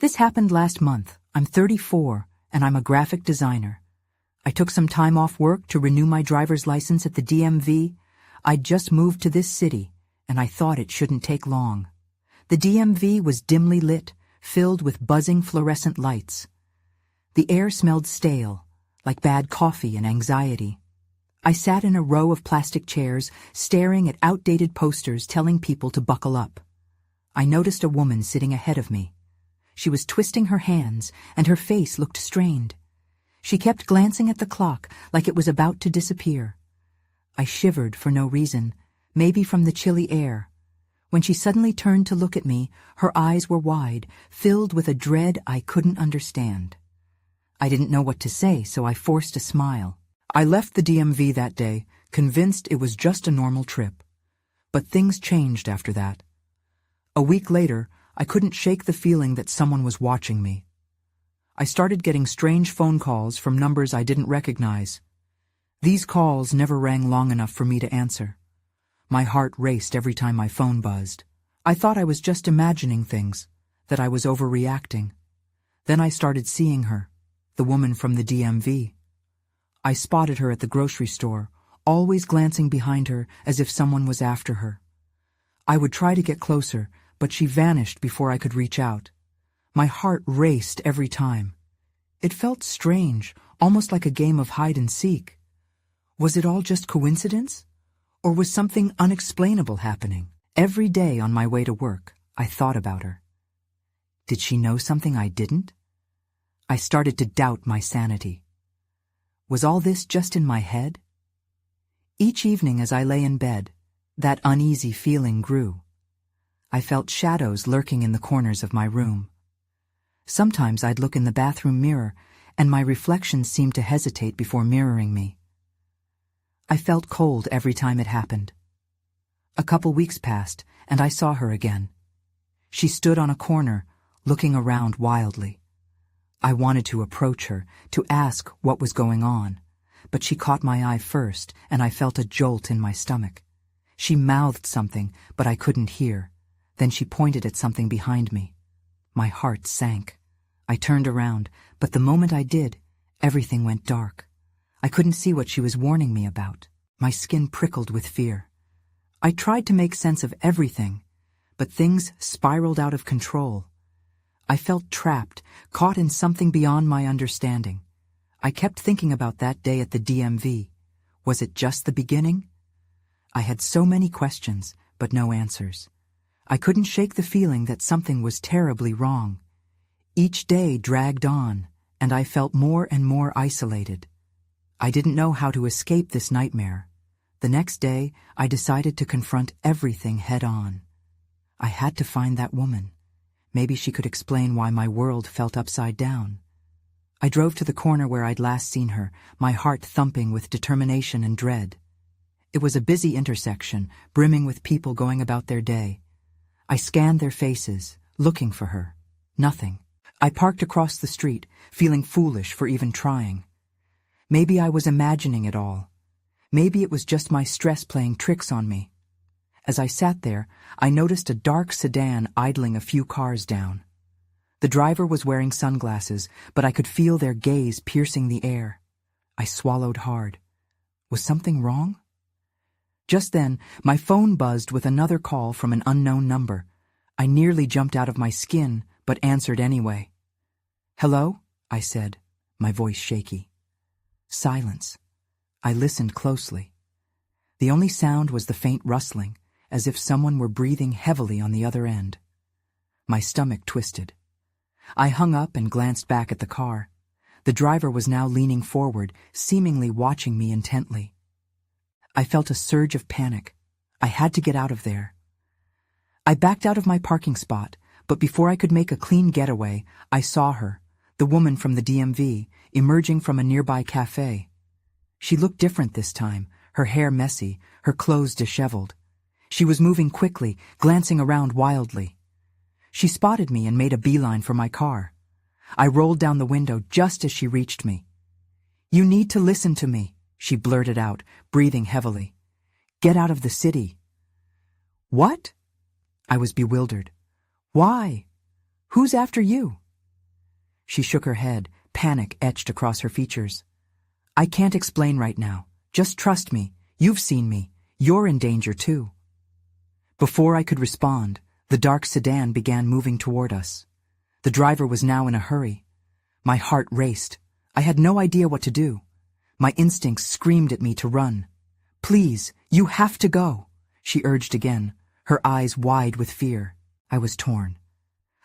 This happened last month. I'm 34, and I'm a graphic designer. I took some time off work to renew my driver's license at the DMV. I'd just moved to this city, and I thought it shouldn't take long. The DMV was dimly lit, filled with buzzing fluorescent lights. The air smelled stale, like bad coffee and anxiety. I sat in a row of plastic chairs, staring at outdated posters telling people to buckle up. I noticed a woman sitting ahead of me. She was twisting her hands, and her face looked strained. She kept glancing at the clock like it was about to disappear. I shivered for no reason, maybe from the chilly air. When she suddenly turned to look at me, her eyes were wide, filled with a dread I couldn't understand. I didn't know what to say, so I forced a smile. I left the DMV that day, convinced it was just a normal trip. But things changed after that. A week later, I couldn't shake the feeling that someone was watching me. I started getting strange phone calls from numbers I didn't recognize. These calls never rang long enough for me to answer. My heart raced every time my phone buzzed. I thought I was just imagining things, that I was overreacting. Then I started seeing her, the woman from the DMV. I spotted her at the grocery store, always glancing behind her as if someone was after her. I would try to get closer, but she vanished before I could reach out. My heart raced every time. It felt strange, almost like a game of hide and seek. Was it all just coincidence? Or was something unexplainable happening? Every day on my way to work, I thought about her. Did she know something I didn't? I started to doubt my sanity. Was all this just in my head? Each evening as I lay in bed, that uneasy feeling grew. I felt shadows lurking in the corners of my room. Sometimes I'd look in the bathroom mirror, and my reflection seemed to hesitate before mirroring me. I felt cold every time it happened. A couple weeks passed, and I saw her again. She stood on a corner, looking around wildly. I wanted to approach her, to ask what was going on, but she caught my eye first, and I felt a jolt in my stomach. She mouthed something, but I couldn't hear. Then she pointed at something behind me. My heart sank. I turned around, but the moment I did, everything went dark. I couldn't see what she was warning me about. My skin prickled with fear. I tried to make sense of everything, but things spiraled out of control. I felt trapped, caught in something beyond my understanding. I kept thinking about that day at the DMV. Was it just the beginning? I had so many questions, but no answers. I couldn't shake the feeling that something was terribly wrong. Each day dragged on, and I felt more and more isolated. I didn't know how to escape this nightmare. The next day, I decided to confront everything head-on. I had to find that woman. Maybe she could explain why my world felt upside down. I drove to the corner where I'd last seen her, my heart thumping with determination and dread. It was a busy intersection, brimming with people going about their day. I scanned their faces, looking for her. Nothing. I parked across the street, feeling foolish for even trying. Maybe I was imagining it all. Maybe it was just my stress playing tricks on me. As I sat there, I noticed a dark sedan idling a few cars down. The driver was wearing sunglasses, but I could feel their gaze piercing the air. I swallowed hard. Was something wrong? Just then, my phone buzzed with another call from an unknown number. I nearly jumped out of my skin, but answered anyway. "Hello?" I said, my voice shaky. Silence. I listened closely. The only sound was the faint rustling, as if someone were breathing heavily on the other end. My stomach twisted. I hung up and glanced back at the car. The driver was now leaning forward, seemingly watching me intently. I felt a surge of panic. I had to get out of there. I backed out of my parking spot, but before I could make a clean getaway, I saw her, the woman from the DMV, emerging from a nearby cafe. She looked different this time, her hair messy, her clothes disheveled. She was moving quickly, glancing around wildly. She spotted me and made a beeline for my car. I rolled down the window just as she reached me. "You need to listen to me," she blurted out, breathing heavily. "Get out of the city." "What?" I was bewildered. "Why? Who's after you?" She shook her head, panic etched across her features. I can't explain right now. Just trust me. You've seen me. You're in danger too. Before I could respond, the dark sedan began moving toward us. The driver was now in a hurry. My heart raced. I had no idea what to do. My instincts screamed at me to run. Please, you have to go, she urged again, her eyes wide with fear. I was torn.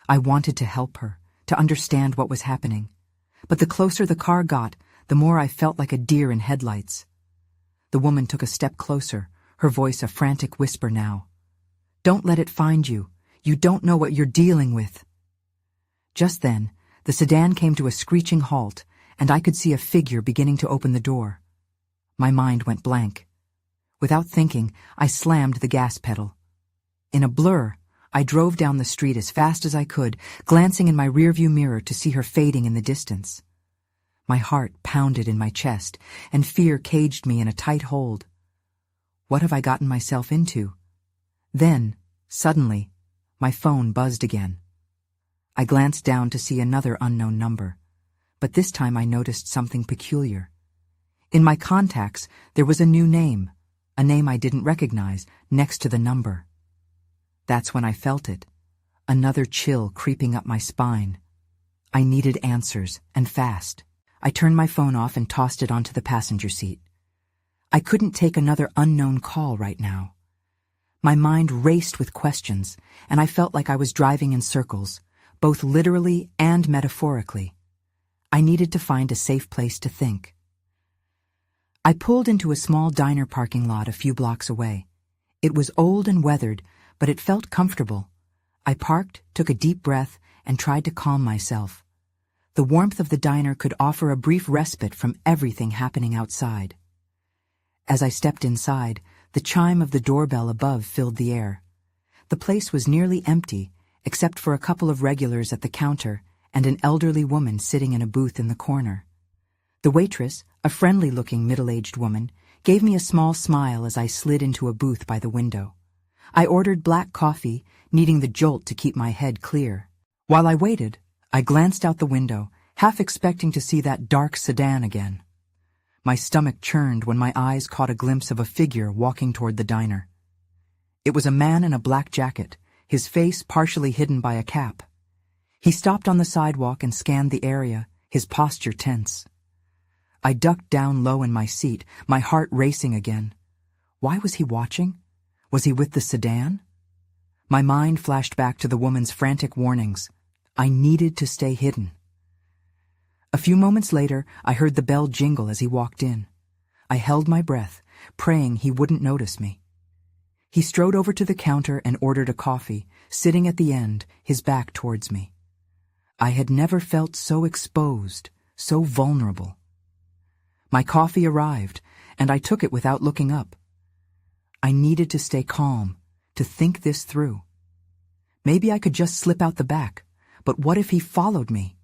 I wanted to help her, to understand what was happening. But the closer the car got, the more I felt like a deer in headlights. The woman took a step closer, her voice a frantic whisper now. Don't let it find you. You don't know what you're dealing with. Just then, the sedan came to a screeching halt, and I could see a figure beginning to open the door. My mind went blank. Without thinking, I slammed the gas pedal. In a blur, I drove down the street as fast as I could, glancing in my rearview mirror to see her fading in the distance. My heart pounded in my chest, and fear caged me in a tight hold. What have I gotten myself into? Then, suddenly, my phone buzzed again. I glanced down to see another unknown number, but this time I noticed something peculiar. In my contacts, there was a new name, a name I didn't recognize, next to the number. That's when I felt it, another chill creeping up my spine. I needed answers, and fast. I turned my phone off and tossed it onto the passenger seat. I couldn't take another unknown call right now. My mind raced with questions, and I felt like I was driving in circles, both literally and metaphorically. I needed to find a safe place to think. I pulled into a small diner parking lot a few blocks away. It was old and weathered, but it felt comfortable. I parked, took a deep breath, and tried to calm myself. The warmth of the diner could offer a brief respite from everything happening outside. As I stepped inside, the chime of the doorbell above filled the air. The place was nearly empty, except for a couple of regulars at the counter and an elderly woman sitting in a booth in the corner. The waitress, a friendly-looking middle-aged woman, gave me a small smile as I slid into a booth by the window. I ordered black coffee, needing the jolt to keep my head clear. While I waited, I glanced out the window, half expecting to see that dark sedan again. My stomach churned when my eyes caught a glimpse of a figure walking toward the diner. It was a man in a black jacket, his face partially hidden by a cap. He stopped on the sidewalk and scanned the area, his posture tense. I ducked down low in my seat, my heart racing again. Why was he watching? Was he with the sedan? My mind flashed back to the woman's frantic warnings. I needed to stay hidden. A few moments later, I heard the bell jingle as he walked in. I held my breath, praying he wouldn't notice me. He strode over to the counter and ordered a coffee, sitting at the end, his back towards me. I had never felt so exposed, so vulnerable. My coffee arrived, and I took it without looking up. I needed to stay calm, to think this through. Maybe I could just slip out the back, but what if he followed me?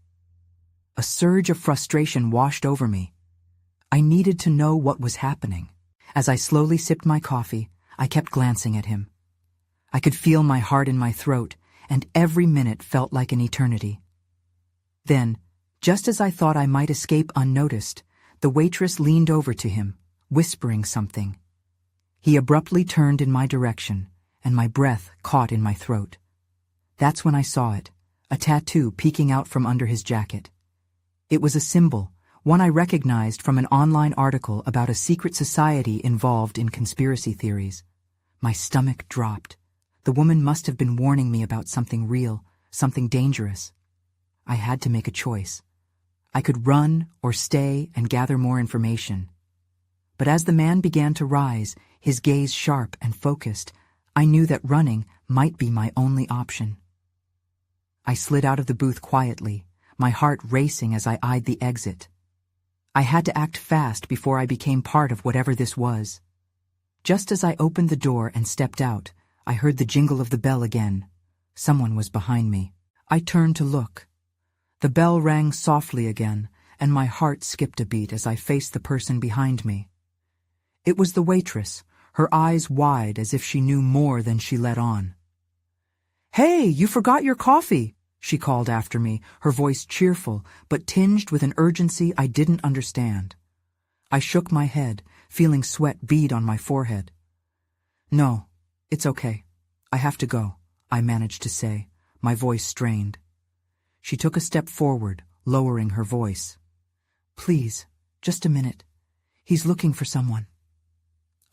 A surge of frustration washed over me. I needed to know what was happening. As I slowly sipped my coffee, I kept glancing at him. I could feel my heart in my throat, and every minute felt like an eternity. Then, just as I thought I might escape unnoticed, the waitress leaned over to him, whispering something. He abruptly turned in my direction, and my breath caught in my throat. That's when I saw it, a tattoo peeking out from under his jacket. It was a symbol, one I recognized from an online article about a secret society involved in conspiracy theories. My stomach dropped. The woman must have been warning me about something real, something dangerous. I had to make a choice. I could run or stay and gather more information. But as the man began to rise, his gaze sharp and focused, I knew that running might be my only option. I slid out of the booth quietly, my heart racing as I eyed the exit. I had to act fast before I became part of whatever this was. Just as I opened the door and stepped out, I heard the jingle of the bell again. Someone was behind me. I turned to look. The bell rang softly again, and my heart skipped a beat as I faced the person behind me. It was the waitress, her eyes wide as if she knew more than she let on. "Hey, you forgot your coffee," she called after me, her voice cheerful, but tinged with an urgency I didn't understand. I shook my head, feeling sweat bead on my forehead. "No, it's okay. I have to go," I managed to say, my voice strained. She took a step forward, lowering her voice. "Please, just a minute. He's looking for someone."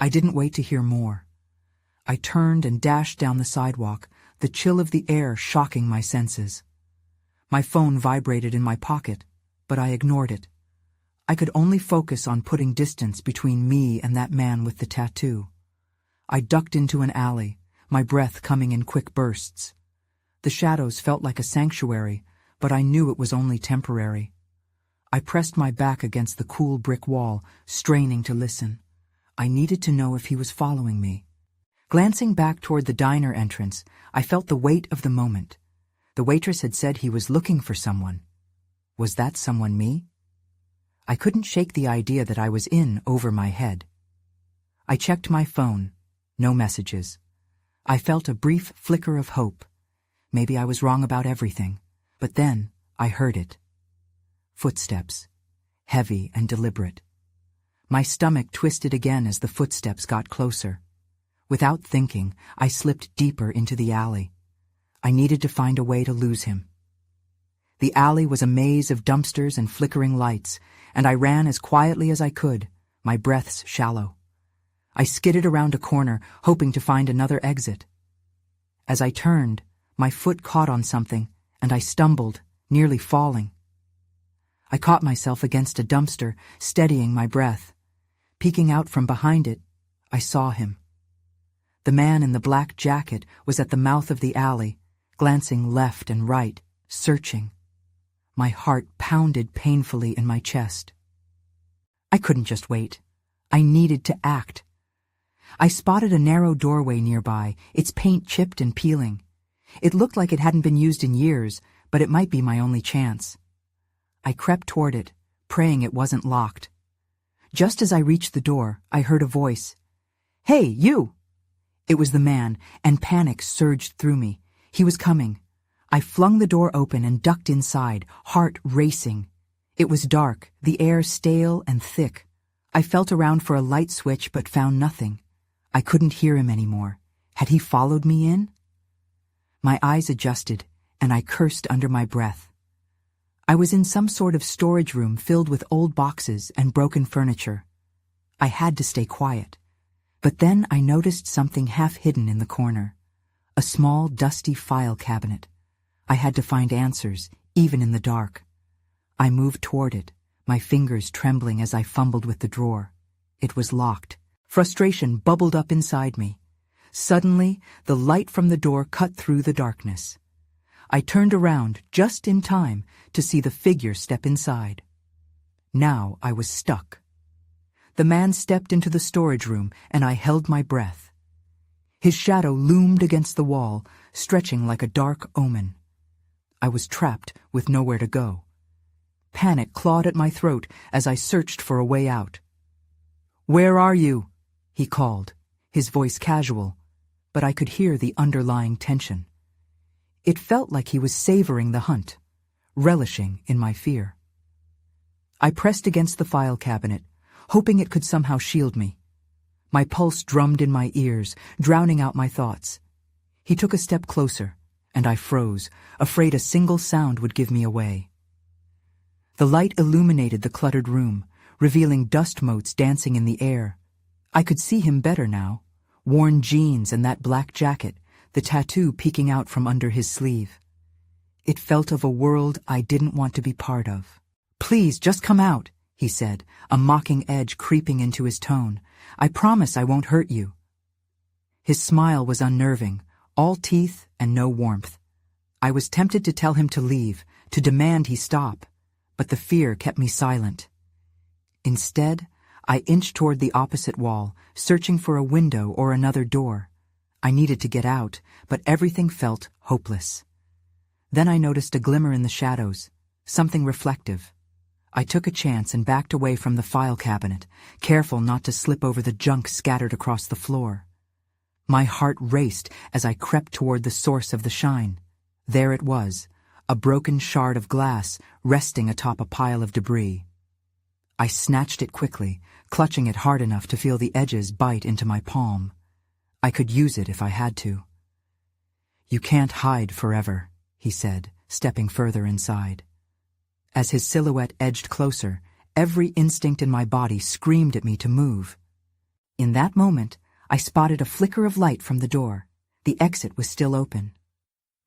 I didn't wait to hear more. I turned and dashed down the sidewalk, the chill of the air shocking my senses. My phone vibrated in my pocket, but I ignored it. I could only focus on putting distance between me and that man with the tattoo. I ducked into an alley, my breath coming in quick bursts. The shadows felt like a sanctuary, but I knew it was only temporary. I pressed my back against the cool brick wall, straining to listen. I needed to know if he was following me. Glancing back toward the diner entrance, I felt the weight of the moment. The waitress had said he was looking for someone. Was that someone me? I couldn't shake the idea that I was in over my head. I checked my phone. No messages. I felt a brief flicker of hope. Maybe I was wrong about everything. But then I heard it. Footsteps. Heavy and deliberate. My stomach twisted again as the footsteps got closer. Without thinking, I slipped deeper into the alley. I needed to find a way to lose him. The alley was a maze of dumpsters and flickering lights, and I ran as quietly as I could, my breaths shallow. I skidded around a corner, hoping to find another exit. As I turned, my foot caught on something, and I stumbled, nearly falling. I caught myself against a dumpster, steadying my breath. Peeking out from behind it, I saw him. The man in the black jacket was at the mouth of the alley, glancing left and right, searching. My heart pounded painfully in my chest. I couldn't just wait. I needed to act. I spotted a narrow doorway nearby, its paint chipped and peeling. It looked like it hadn't been used in years, but it might be my only chance. I crept toward it, praying it wasn't locked. Just as I reached the door, I heard a voice. "Hey, you!" It was the man, and panic surged through me. He was coming. I flung the door open and ducked inside, heart racing. It was dark, the air stale and thick. I felt around for a light switch but found nothing. I couldn't hear him anymore. Had he followed me in? My eyes adjusted, and I cursed under my breath. I was in some sort of storage room filled with old boxes and broken furniture. I had to stay quiet. But then I noticed something half hidden in the corner. A small, dusty file cabinet. I had to find answers, even in the dark. I moved toward it, my fingers trembling as I fumbled with the drawer. It was locked. Frustration bubbled up inside me. Suddenly, the light from the door cut through the darkness. I turned around just in time to see the figure step inside. Now I was stuck. The man stepped into the storage room, and I held my breath. His shadow loomed against the wall, stretching like a dark omen. I was trapped with nowhere to go. Panic clawed at my throat as I searched for a way out. "Where are you?" he called, his voice casual, but I could hear the underlying tension. It felt like he was savoring the hunt, relishing in my fear. I pressed against the file cabinet, hoping it could somehow shield me. My pulse drummed in my ears, drowning out my thoughts. He took a step closer, and I froze, afraid a single sound would give me away. The light illuminated the cluttered room, revealing dust motes dancing in the air. I could see him better now, worn jeans and that black jacket, the tattoo peeking out from under his sleeve. It felt of a world I didn't want to be part of. "Please, just come out," he said, a mocking edge creeping into his tone. "I promise I won't hurt you." His smile was unnerving, all teeth and no warmth. I was tempted to tell him to leave, to demand he stop, but the fear kept me silent. Instead, I inched toward the opposite wall, searching for a window or another door. I needed to get out, but everything felt hopeless. Then I noticed a glimmer in the shadows, something reflective. I took a chance and backed away from the file cabinet, careful not to slip over the junk scattered across the floor. My heart raced as I crept toward the source of the shine. There it was, a broken shard of glass resting atop a pile of debris. I snatched it quickly, clutching it hard enough to feel the edges bite into my palm. I could use it if I had to. "You can't hide forever," he said, stepping further inside. As his silhouette edged closer, every instinct in my body screamed at me to move. In that moment, I spotted a flicker of light from the door. The exit was still open.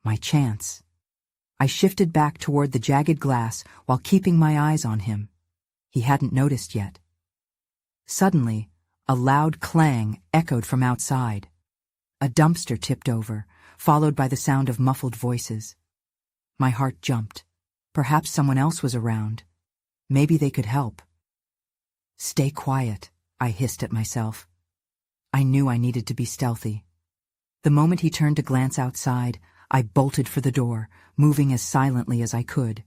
My chance. I shifted back toward the jagged glass while keeping my eyes on him. He hadn't noticed yet. Suddenly, a loud clang echoed from outside. A dumpster tipped over, followed by the sound of muffled voices. My heart jumped. Perhaps someone else was around. Maybe they could help. "Stay quiet," I hissed at myself. I knew I needed to be stealthy. The moment he turned to glance outside, I bolted for the door, moving as silently as I could.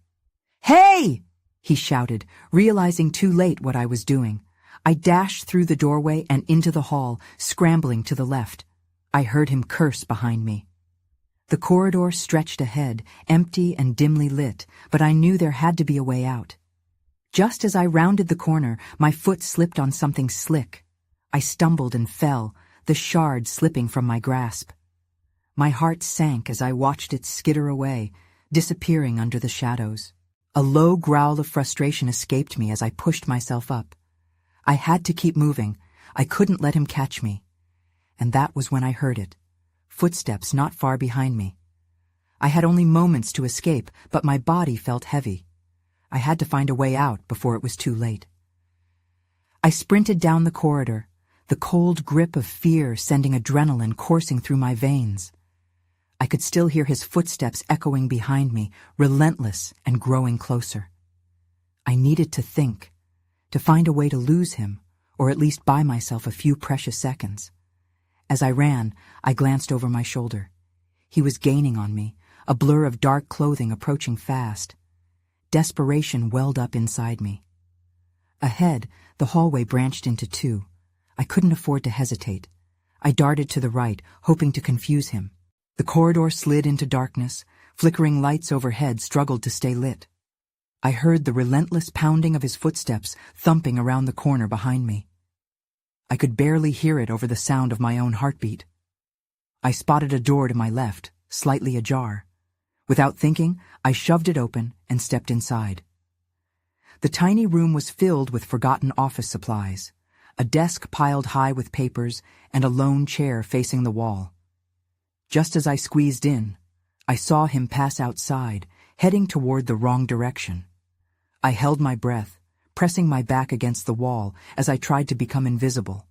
"Hey!" he shouted, realizing too late what I was doing. I dashed through the doorway and into the hall, scrambling to the left. I heard him curse behind me. The corridor stretched ahead, empty and dimly lit, but I knew there had to be a way out. Just as I rounded the corner, my foot slipped on something slick. I stumbled and fell, the shard slipping from my grasp. My heart sank as I watched it skitter away, disappearing under the shadows. A low growl of frustration escaped me as I pushed myself up. I had to keep moving. I couldn't let him catch me. And that was when I heard it. Footsteps not far behind me. I had only moments to escape, but my body felt heavy. I had to find a way out before it was too late. I sprinted down the corridor, the cold grip of fear sending adrenaline coursing through my veins. I could still hear his footsteps echoing behind me, relentless and growing closer. I needed to think, to find a way to lose him, or at least buy myself a few precious seconds. As I ran, I glanced over my shoulder. He was gaining on me, a blur of dark clothing approaching fast. Desperation welled up inside me. Ahead, the hallway branched into two. I couldn't afford to hesitate. I darted to the right, hoping to confuse him. The corridor slid into darkness. Flickering lights overhead struggled to stay lit. I heard the relentless pounding of his footsteps thumping around the corner behind me. I could barely hear it over the sound of my own heartbeat. I spotted a door to my left, slightly ajar. Without thinking, I shoved it open and stepped inside. The tiny room was filled with forgotten office supplies, a desk piled high with papers, and a lone chair facing the wall. Just as I squeezed in, I saw him pass outside, heading toward the wrong direction. I held my breath, pressing my back against the wall as I tried to become invisible.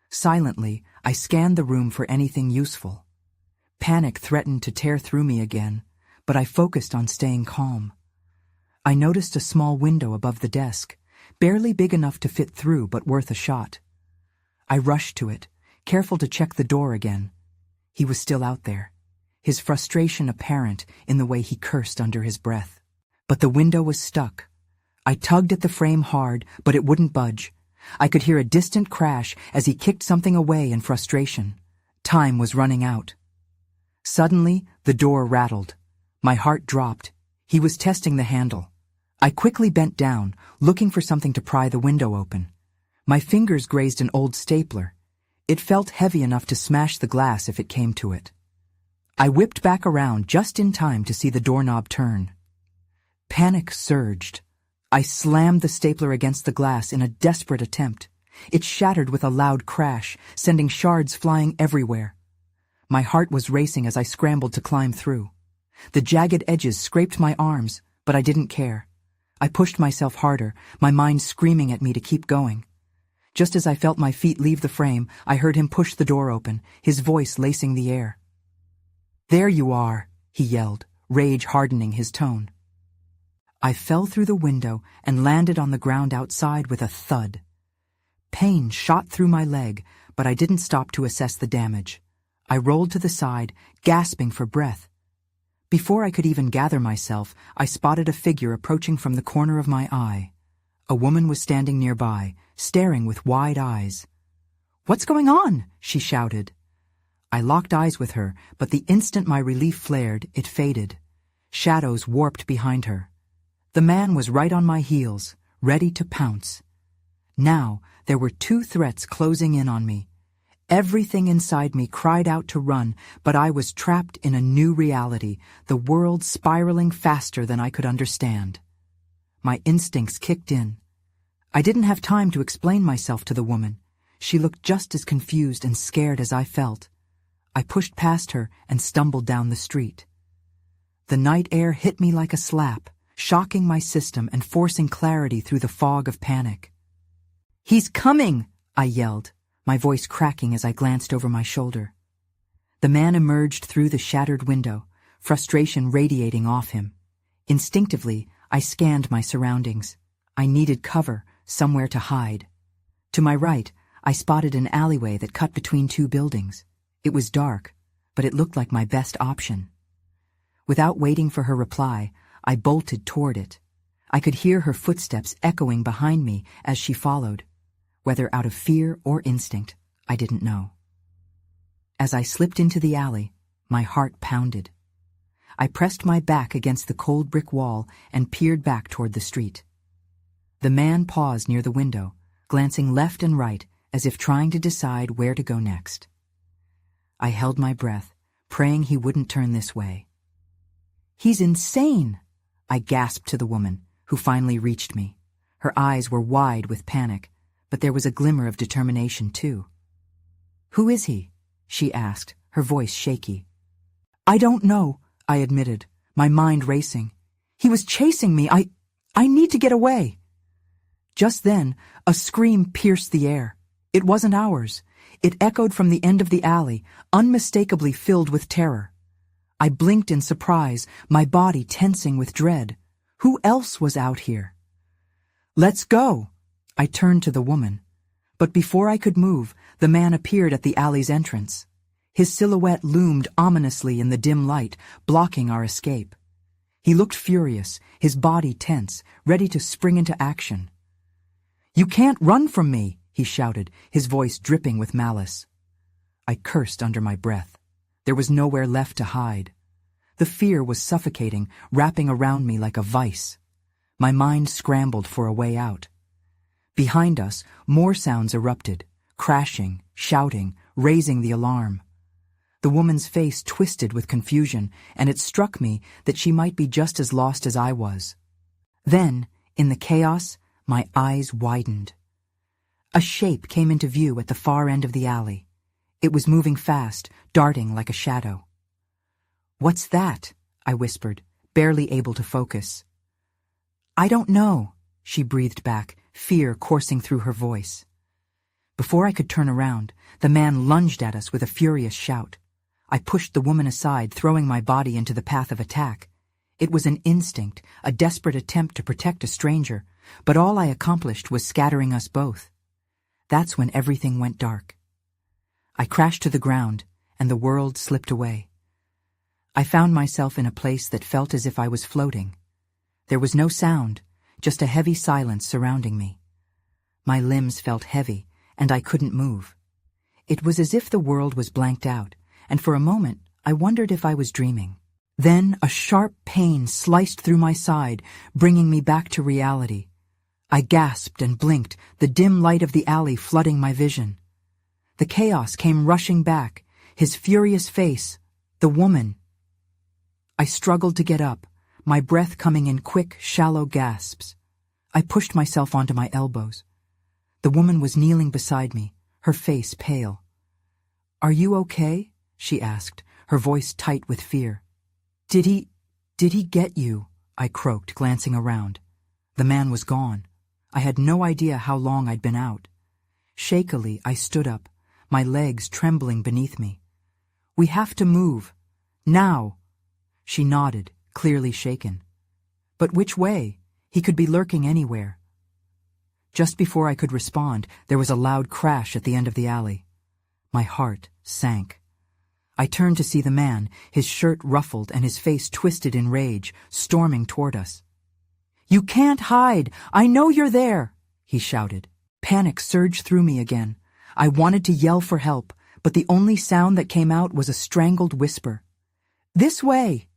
Silently, I scanned the room for anything useful. Panic threatened to tear through me again, but I focused on staying calm. I noticed a small window above the desk, barely big enough to fit through but worth a shot. I rushed to it, careful to check the door again. He was still out there, his frustration apparent in the way he cursed under his breath. But the window was stuck. I tugged at the frame hard, but it wouldn't budge. I could hear a distant crash as he kicked something away in frustration. Time was running out. Suddenly, the door rattled. My heart dropped. He was testing the handle. I quickly bent down, looking for something to pry the window open. My fingers grazed an old stapler. It felt heavy enough to smash the glass if it came to it. I whipped back around just in time to see the doorknob turn. Panic surged. I slammed the stapler against the glass in a desperate attempt. It shattered with a loud crash, sending shards flying everywhere. My heart was racing as I scrambled to climb through. The jagged edges scraped my arms, but I didn't care. I pushed myself harder, my mind screaming at me to keep going. Just as I felt my feet leave the frame, I heard him push the door open, his voice lacing the air. "There you are," he yelled, rage hardening his tone. I fell through the window and landed on the ground outside with a thud. Pain shot through my leg, but I didn't stop to assess the damage. I rolled to the side, gasping for breath. Before I could even gather myself, I spotted a figure approaching from the corner of my eye. A woman was standing nearby, staring with wide eyes. "What's going on?" she shouted. I locked eyes with her, but the instant my relief flared, it faded. Shadows warped behind her. The man was right on my heels, ready to pounce. Now, there were two threats closing in on me. Everything inside me cried out to run, but I was trapped in a new reality, the world spiraling faster than I could understand. My instincts kicked in. I didn't have time to explain myself to the woman. She looked just as confused and scared as I felt. I pushed past her and stumbled down the street. The night air hit me like a slap, shocking my system and forcing clarity through the fog of panic. "He's coming!" I yelled, my voice cracking as I glanced over my shoulder. The man emerged through the shattered window, frustration radiating off him. Instinctively, I scanned my surroundings. I needed cover, somewhere to hide. To my right, I spotted an alleyway that cut between two buildings. It was dark, but it looked like my best option. Without waiting for her reply, I bolted toward it. I could hear her footsteps echoing behind me as she followed. Whether out of fear or instinct, I didn't know. As I slipped into the alley, my heart pounded. I pressed my back against the cold brick wall and peered back toward the street. The man paused near the window, glancing left and right as if trying to decide where to go next. I held my breath, praying he wouldn't turn this way. "He's insane!" I gasped to the woman, who finally reached me. Her eyes were wide with panic, but there was a glimmer of determination too. "Who is he?" she asked, her voice shaky. "I don't know," I admitted, my mind racing. "He was chasing me. I need to get away." Just then, a scream pierced the air. It wasn't ours. It echoed from the end of the alley, unmistakably filled with terror. I blinked in surprise, my body tensing with dread. Who else was out here? "Let's go!" I turned to the woman. But before I could move, the man appeared at the alley's entrance. His silhouette loomed ominously in the dim light, blocking our escape. He looked furious, his body tense, ready to spring into action. "You can't run from me!" he shouted, his voice dripping with malice. I cursed under my breath. There was nowhere left to hide. The fear was suffocating, wrapping around me like a vice. My mind scrambled for a way out. Behind us, more sounds erupted, crashing, shouting, raising the alarm. The woman's face twisted with confusion, and it struck me that she might be just as lost as I was. Then, in the chaos, my eyes widened. A shape came into view at the far end of the alley. It was moving fast, darting like a shadow. "What's that?" I whispered, barely able to focus. "I don't know," she breathed back, fear coursing through her voice. Before I could turn around, the man lunged at us with a furious shout. I pushed the woman aside, throwing my body into the path of attack. It was an instinct, a desperate attempt to protect a stranger, but all I accomplished was scattering us both. That's when everything went dark. I crashed to the ground, and the world slipped away. I found myself in a place that felt as if I was floating. There was no sound, just a heavy silence surrounding me. My limbs felt heavy, and I couldn't move. It was as if the world was blanked out, and for a moment I wondered if I was dreaming. Then a sharp pain sliced through my side, bringing me back to reality. I gasped and blinked, the dim light of the alley flooding my vision. The chaos came rushing back, his furious face, the woman. I struggled to get up, my breath coming in quick, shallow gasps. I pushed myself onto my elbows. The woman was kneeling beside me, her face pale. "Are you okay?" she asked, her voice tight with fear. Did he get you?" I croaked, glancing around. The man was gone. I had no idea how long I'd been out. Shakily, I stood up, my legs trembling beneath me. "We have to move. Now." She nodded, clearly shaken. "But which way? He could be lurking anywhere." Just before I could respond, there was a loud crash at the end of the alley. My heart sank. I turned to see the man, his shirt ruffled and his face twisted in rage, storming toward us. "You can't hide! I know you're there!" he shouted. Panic surged through me again. I wanted to yell for help, but the only sound that came out was a strangled whisper. "This way!"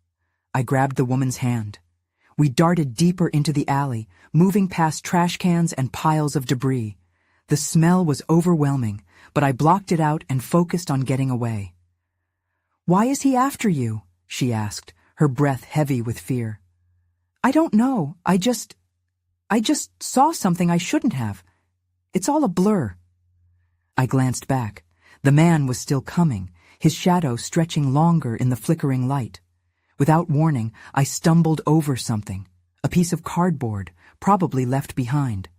I grabbed the woman's hand. We darted deeper into the alley, moving past trash cans and piles of debris. The smell was overwhelming, but I blocked it out and focused on getting away. "Why is he after you?" she asked, her breath heavy with fear. "I don't know. I just saw something I shouldn't have. It's all a blur." I glanced back. The man was still coming, his shadow stretching longer in the flickering light. Without warning, I stumbled over something, a piece of cardboard, probably left behind.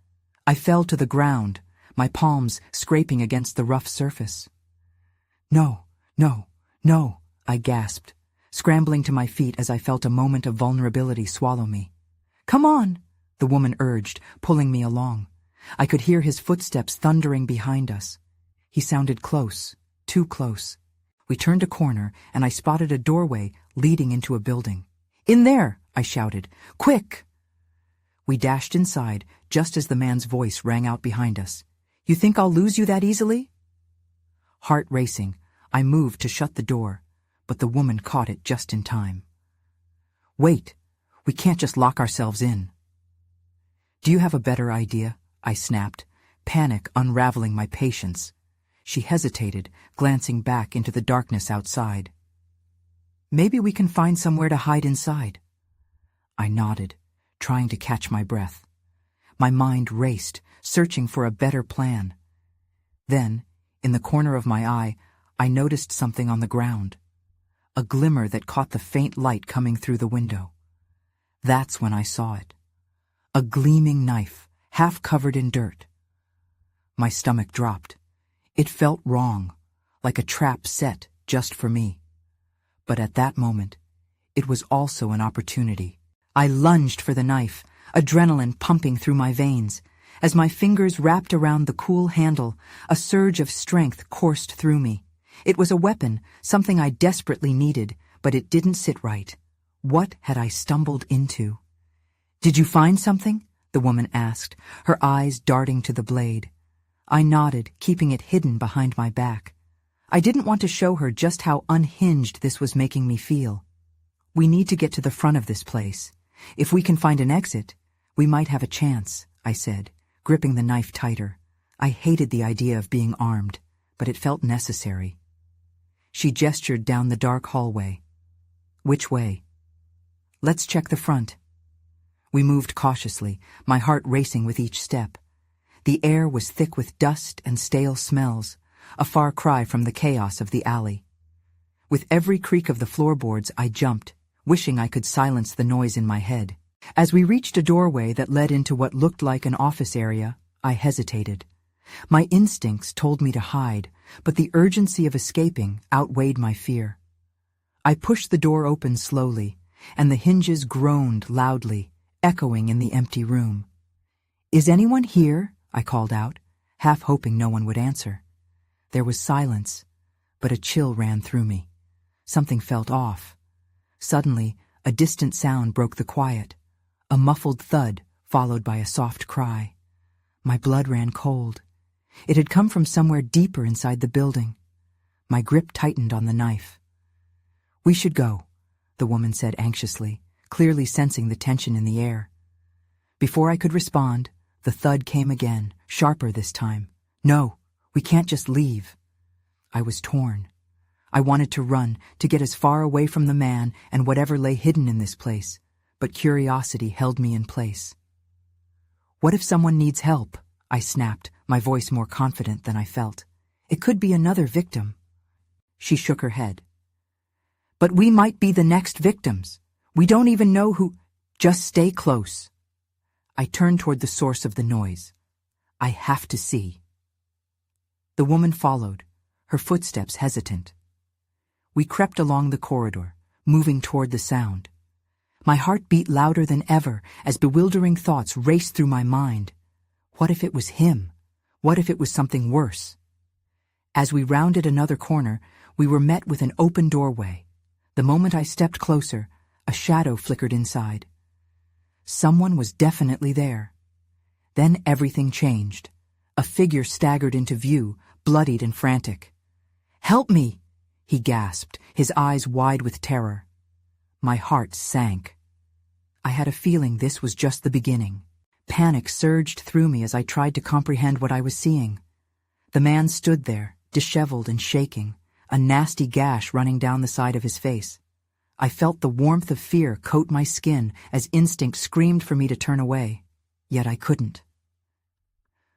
I fell to the ground, my palms scraping against the rough surface. No, I gasped, scrambling to my feet as I felt a moment of vulnerability swallow me. "Come on," the woman urged, pulling me along. I could hear his footsteps thundering behind us. He sounded close, too close. We turned a corner, and I spotted a doorway leading into a building. "In there!" I shouted. "Quick!" We dashed inside, just as the man's voice rang out behind us. "You think I'll lose you that easily?" Heart racing, I moved to shut the door, but the woman caught it just in time. "Wait! We can't just lock ourselves in." "Do you have a better idea?" I snapped, panic unraveling my patience. She hesitated, glancing back into the darkness outside. "Maybe we can find somewhere to hide inside." I nodded, trying to catch my breath. My mind raced, searching for a better plan. Then, in the corner of my eye, I noticed something on the ground. A glimmer that caught the faint light coming through the window. That's when I saw it. A gleaming knife, half covered in dirt. My stomach dropped. It felt wrong, like a trap set just for me. But at that moment, it was also an opportunity. I lunged for the knife, adrenaline pumping through my veins. As my fingers wrapped around the cool handle, a surge of strength coursed through me. It was a weapon, something I desperately needed, but it didn't sit right. What had I stumbled into? "Did you find something?" the woman asked, her eyes darting to the blade. I nodded, keeping it hidden behind my back. I didn't want to show her just how unhinged this was making me feel. "We need to get to the front of this place. If we can find an exit, we might have a chance," I said, gripping the knife tighter. I hated the idea of being armed, but it felt necessary. She gestured down the dark hallway. "Which way?" "Let's check the front." We moved cautiously, my heart racing with each step. The air was thick with dust and stale smells, a far cry from the chaos of the alley. With every creak of the floorboards, I jumped, wishing I could silence the noise in my head. As we reached a doorway that led into what looked like an office area, I hesitated. My instincts told me to hide, but the urgency of escaping outweighed my fear. I pushed the door open slowly, and the hinges groaned loudly, echoing in the empty room. "Is anyone here?" I called out, half hoping no one would answer. There was silence, but a chill ran through me. Something felt off. Suddenly, a distant sound broke the quiet, a muffled thud followed by a soft cry. My blood ran cold. It had come from somewhere deeper inside the building. My grip tightened on the knife. "We should go," the woman said anxiously, clearly sensing the tension in the air. Before I could respond, the thud came again, sharper this time. "No, we can't just leave." I was torn. I wanted to run, to get as far away from the man and whatever lay hidden in this place, but curiosity held me in place. "What if someone needs help?" I snapped, my voice more confident than I felt. "It could be another victim." She shook her head. "But we might be the next victims. We don't even know who—" "Just stay close." I turned toward the source of the noise. "I have to see." The woman followed, her footsteps hesitant. We crept along the corridor, moving toward the sound. My heart beat louder than ever as bewildering thoughts raced through my mind. What if it was him? What if it was something worse? As we rounded another corner, we were met with an open doorway. The moment I stepped closer, a shadow flickered inside. Someone was definitely there. Then everything changed. A figure staggered into view, bloodied and frantic. "Help me!" he gasped, his eyes wide with terror. My heart sank. I had a feeling this was just the beginning. Panic surged through me as I tried to comprehend what I was seeing. The man stood there, disheveled and shaking, a nasty gash running down the side of his face. I felt the warmth of fear coat my skin as instinct screamed for me to turn away, yet I couldn't.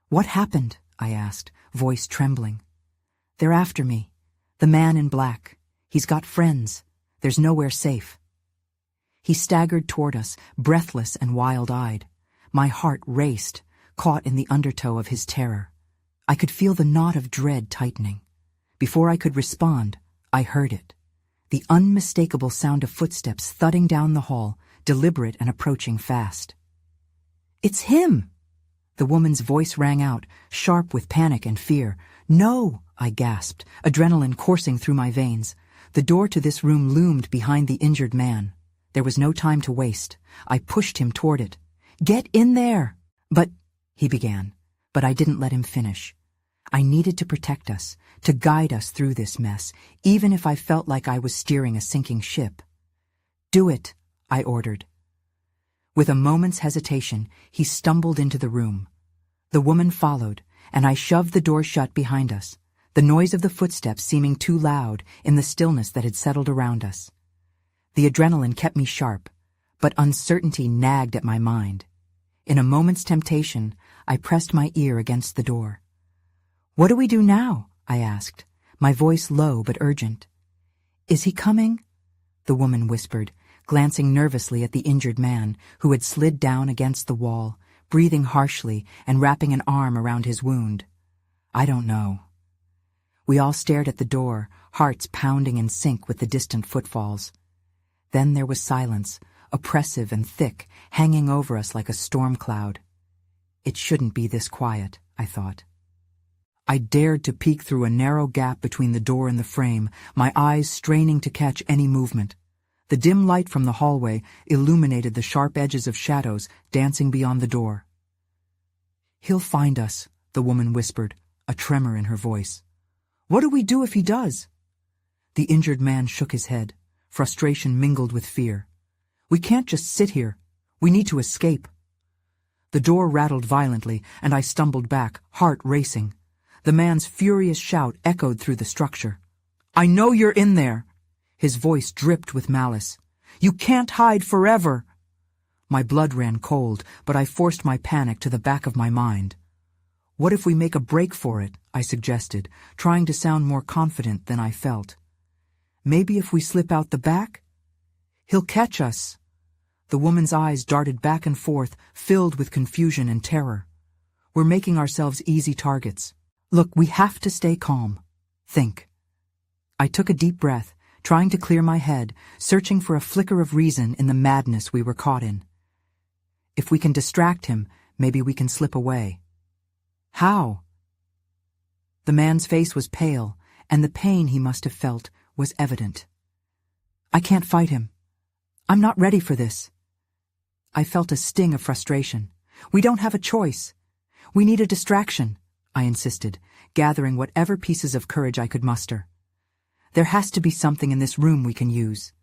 "What happened?" I asked, voice trembling. "They're after me. The man in black. He's got friends. There's nowhere safe." He staggered toward us, breathless and wild-eyed. My heart raced, caught in the undertow of his terror. I could feel the knot of dread tightening. Before I could respond, I heard it. The unmistakable sound of footsteps thudding down the hall, deliberate and approaching fast. "It's him!" The woman's voice rang out, sharp with panic and fear. "No!" I gasped, adrenaline coursing through my veins. The door to this room loomed behind the injured man. There was no time to waste. I pushed him toward it. "Get in there!" "But," he began, but I didn't let him finish. I needed to protect us, to guide us through this mess, even if I felt like I was steering a sinking ship. "Do it," I ordered. With a moment's hesitation, he stumbled into the room. The woman followed, and I shoved the door shut behind us, the noise of the footsteps seeming too loud in the stillness that had settled around us. The adrenaline kept me sharp, but uncertainty nagged at my mind. In a moment's temptation, I pressed my ear against the door. "What do we do now?" I asked, my voice low but urgent. "Is he coming?" the woman whispered, glancing nervously at the injured man, who had slid down against the wall, breathing harshly and wrapping an arm around his wound. "I don't know." We all stared at the door, hearts pounding in sync with the distant footfalls. Then there was silence, oppressive and thick, hanging over us like a storm cloud. It shouldn't be this quiet, I thought. I dared to peek through a narrow gap between the door and the frame, my eyes straining to catch any movement. The dim light from the hallway illuminated the sharp edges of shadows dancing beyond the door. "He'll find us," the woman whispered, a tremor in her voice. "What do we do if he does?" The injured man shook his head, frustration mingled with fear. "We can't just sit here. We need to escape." The door rattled violently, and I stumbled back, heart racing. The man's furious shout echoed through the structure. "I know you're in there!" His voice dripped with malice. "You can't hide forever!" My blood ran cold, but I forced my panic to the back of my mind. "What if we make a break for it?" I suggested, trying to sound more confident than I felt. "Maybe if we slip out the back?" "He'll catch us." The woman's eyes darted back and forth, filled with confusion and terror. "We're making ourselves easy targets. Look, we have to stay calm. Think." I took a deep breath, trying to clear my head, searching for a flicker of reason in the madness we were caught in. "If we can distract him, maybe we can slip away." "How?" The man's face was pale, and the pain he must have felt was evident. "I can't fight him. I'm not ready for this." I felt a sting of frustration. "We don't have a choice. We need a distraction," I insisted, gathering whatever pieces of courage I could muster. "There has to be something in this room we can use."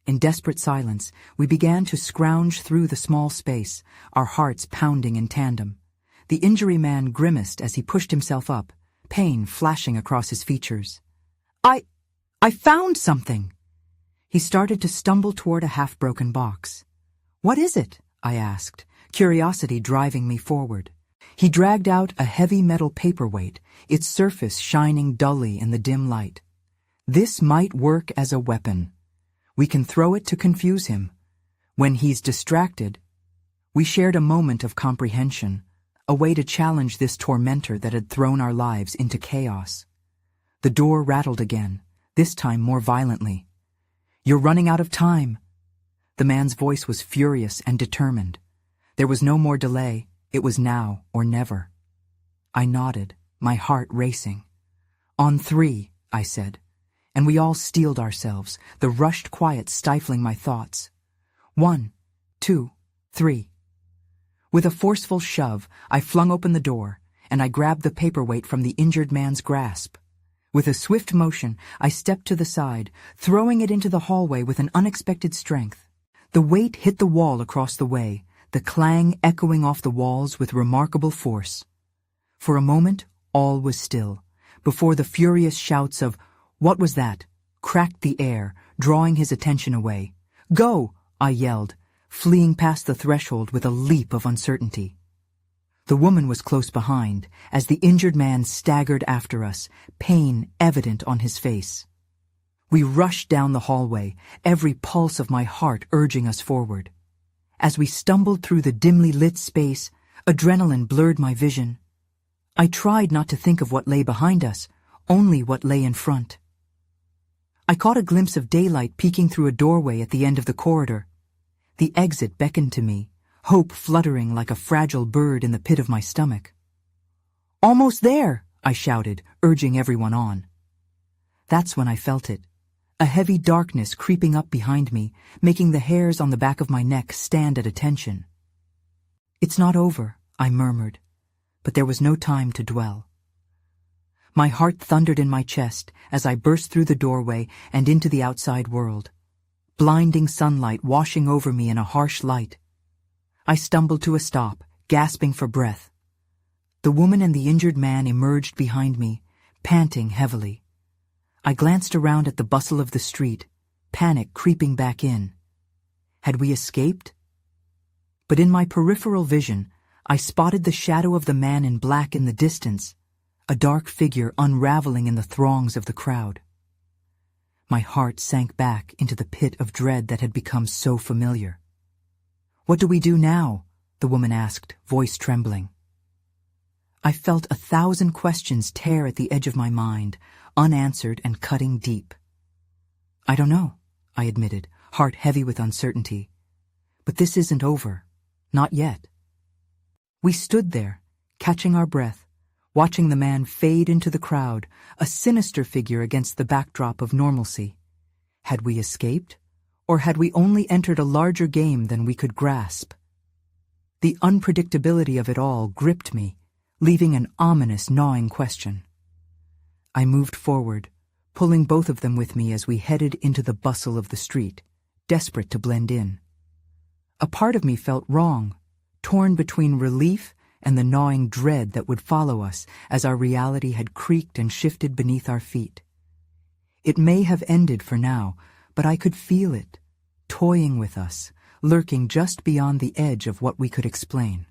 In desperate silence, we began to scrounge through the small space, our hearts pounding in tandem. The injury man grimaced as he pushed himself up, pain flashing across his features. I found something!" He started to stumble toward a half-broken box. "What is it?" I asked, curiosity driving me forward. He dragged out a heavy metal paperweight, its surface shining dully in the dim light. "This might work as a weapon. We can throw it to confuse him. When he's distracted..." We shared a moment of comprehension, a way to challenge this tormentor that had thrown our lives into chaos. The door rattled again, this time more violently. "You're running out of time." The man's voice was furious and determined. There was no more delay. It was now or never. I nodded, my heart racing. "On 3, I said, and we all steeled ourselves, the rushed quiet stifling my thoughts. 1, 2, 3. With a forceful shove, I flung open the door, and I grabbed the paperweight from the injured man's grasp. With a swift motion, I stepped to the side, throwing it into the hallway with an unexpected strength. The weight hit the wall across the way, the clang echoing off the walls with remarkable force. For a moment, all was still, before the furious shouts of, "What was that?" cracked the air, drawing his attention away. "Go!" I yelled, fleeing past the threshold with a leap of uncertainty. The woman was close behind, as the injured man staggered after us, pain evident on his face. We rushed down the hallway, every pulse of my heart urging us forward. As we stumbled through the dimly lit space, adrenaline blurred my vision. I tried not to think of what lay behind us, only what lay in front. I caught a glimpse of daylight peeking through a doorway at the end of the corridor. The exit beckoned to me, hope fluttering like a fragile bird in the pit of my stomach. "Almost there!" I shouted, urging everyone on. That's when I felt it, a heavy darkness creeping up behind me, making the hairs on the back of my neck stand at attention. "It's not over," I murmured, but there was no time to dwell. My heart thundered in my chest as I burst through the doorway and into the outside world, blinding sunlight washing over me in a harsh light. I stumbled to a stop, gasping for breath. The woman and the injured man emerged behind me, panting heavily. I glanced around at the bustle of the street, panic creeping back in. Had we escaped? But in my peripheral vision, I spotted the shadow of the man in black in the distance, a dark figure unraveling in the throngs of the crowd. My heart sank back into the pit of dread that had become so familiar. "What do we do now?" the woman asked, voice trembling. I felt 1,000 questions tear at the edge of my mind, unanswered and cutting deep. "I don't know," I admitted, heart heavy with uncertainty. "But this isn't over. Not yet." We stood there, catching our breath, watching the man fade into the crowd, a sinister figure against the backdrop of normalcy. Had we escaped? Or had we only entered a larger game than we could grasp? The unpredictability of it all gripped me, leaving an ominous, gnawing question. I moved forward, pulling both of them with me as we headed into the bustle of the street, desperate to blend in. A part of me felt wrong, torn between relief and the gnawing dread that would follow us as our reality had creaked and shifted beneath our feet. It may have ended for now, but I could feel it, toying with us, lurking just beyond the edge of what we could explain.